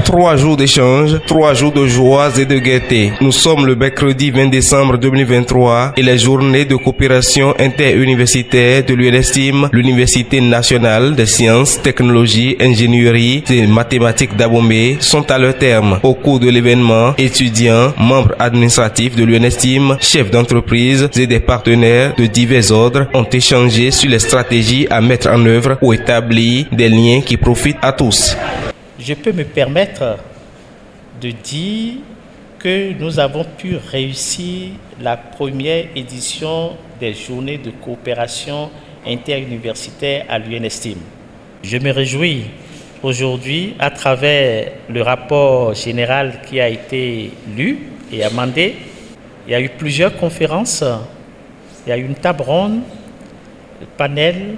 3 jours d'échange, 3 jours de joie et de gaieté. Nous sommes le mercredi 20 décembre 2023 et les journées de coopération interuniversitaire de l'UNESTIM, l'Université nationale des sciences, technologies, ingénierie et mathématiques d'Abomey sont à leur terme. Au cours de l'événement, étudiants, membres administratifs de l'UNESTIM, chefs d'entreprise et des partenaires de divers ordres ont échangé sur les stratégies à mettre en œuvre pour établir des liens qui profitent à tous. Je peux me permettre de dire que nous avons pu réussir la première édition des journées de coopération interuniversitaire à l'UNESTIM. Je me réjouis aujourd'hui, à travers le rapport général qui a été lu et amendé, il y a eu plusieurs conférences, il y a eu une table ronde, un panel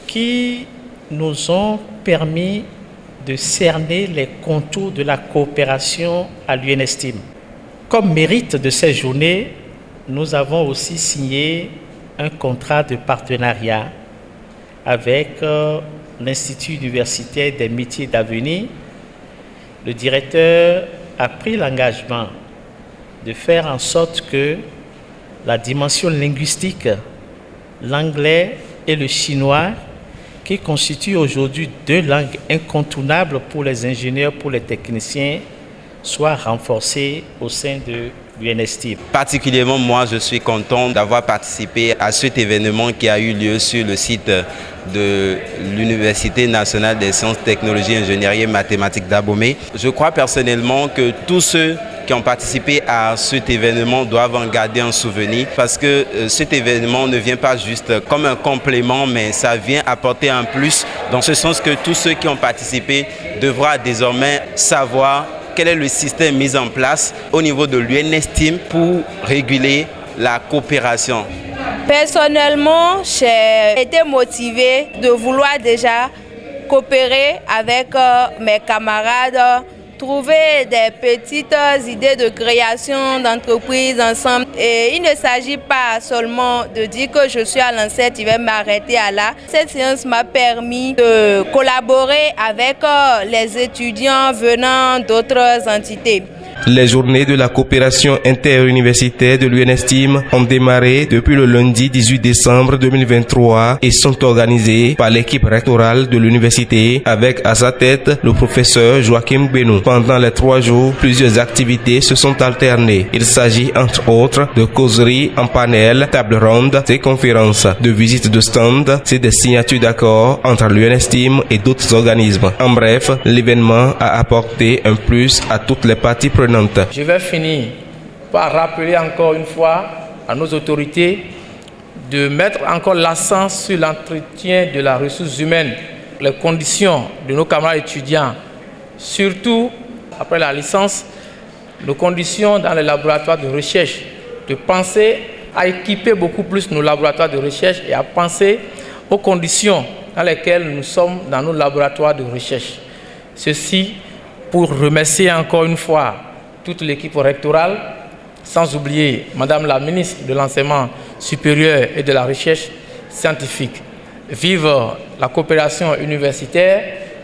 qui nous ont permis de cerner les contours de la coopération à l'UNESTIM. Comme mérite de ces journées, nous avons aussi signé un contrat de partenariat avec l'Institut universitaire des métiers d'avenir. Le directeur a pris l'engagement de faire en sorte que la dimension linguistique, l'anglais et le chinois, qui constituent aujourd'hui 2 langues incontournables pour les ingénieurs, pour les techniciens, soient renforcées au sein de l'UNESTIM. Particulièrement, moi, je suis content d'avoir participé à cet événement qui a eu lieu sur le site de l'Université nationale des sciences, technologies, ingénierie et mathématiques d'Abomey. Je crois personnellement que tous ceux qui ont participé à cet événement doivent en garder un souvenir parce que cet événement ne vient pas juste comme un complément, mais ça vient apporter un plus dans ce sens que tous ceux qui ont participé devront désormais savoir quel est le système mis en place au niveau de l'UNESTIM pour réguler la coopération. Personnellement, j'ai été motivée de vouloir déjà coopérer avec mes camarades, trouver des petites idées de création d'entreprises ensemble. Et il ne s'agit pas seulement de dire que je suis à l'ANSET, je vais m'arrêter à là. Cette séance m'a permis de collaborer avec les étudiants venant d'autres entités. Les journées de la coopération interuniversitaire de l'UNESTIM ont démarré depuis le lundi 18 décembre 2023 et sont organisées par l'équipe rectorale de l'université avec à sa tête le professeur Joachim Benou. Pendant les 3 jours, plusieurs activités se sont alternées. Il s'agit entre autres de causeries en panel, tables rondes et conférences, de visites de stands et des signatures d'accords entre l'UNESTIM et d'autres organismes. En bref, l'événement a apporté un plus à toutes les parties prenantes. Je vais finir par rappeler encore une fois à nos autorités de mettre encore l'accent sur l'entretien de la ressource humaine, les conditions de nos camarades étudiants, surtout après la licence, nos conditions dans les laboratoires de recherche, de penser à équiper beaucoup plus nos laboratoires de recherche et à penser aux conditions dans lesquelles nous sommes dans nos laboratoires de recherche. Ceci pour remercier encore une fois toute l'équipe rectorale, sans oublier Madame la ministre de l'Enseignement supérieur et de la recherche scientifique. Vive la coopération universitaire,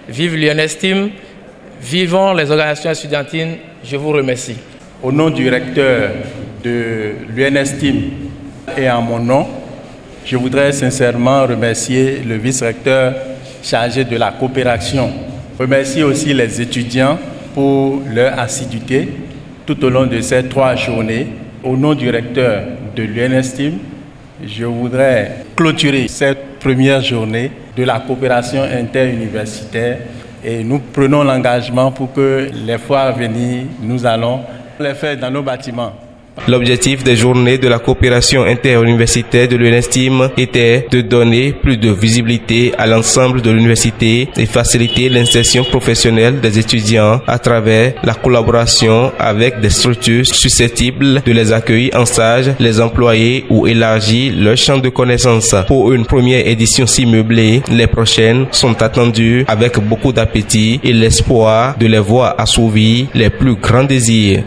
vive l'UNESTIM, vivons les organisations étudiantines, je vous remercie. Au nom du recteur de l'UNESTIM et en mon nom, je voudrais sincèrement remercier le vice-recteur chargé de la coopération. Remercier aussi les étudiants pour leur assiduité tout au long de ces 3 journées. Au nom du recteur de l'UNESTIM, je voudrais clôturer cette première journée de la coopération interuniversitaire et nous prenons l'engagement pour que les fois à venir, nous allons les faire dans nos bâtiments. L'objectif des journées de la coopération interuniversitaire de l'UNESTIM était de donner plus de visibilité à l'ensemble de l'université et faciliter l'insertion professionnelle des étudiants à travers la collaboration avec des structures susceptibles de les accueillir en stage, les employer ou élargir leur champ de connaissances. Pour une première édition si meublée, les prochaines sont attendues avec beaucoup d'appétit et l'espoir de les voir assouvir les plus grands désirs.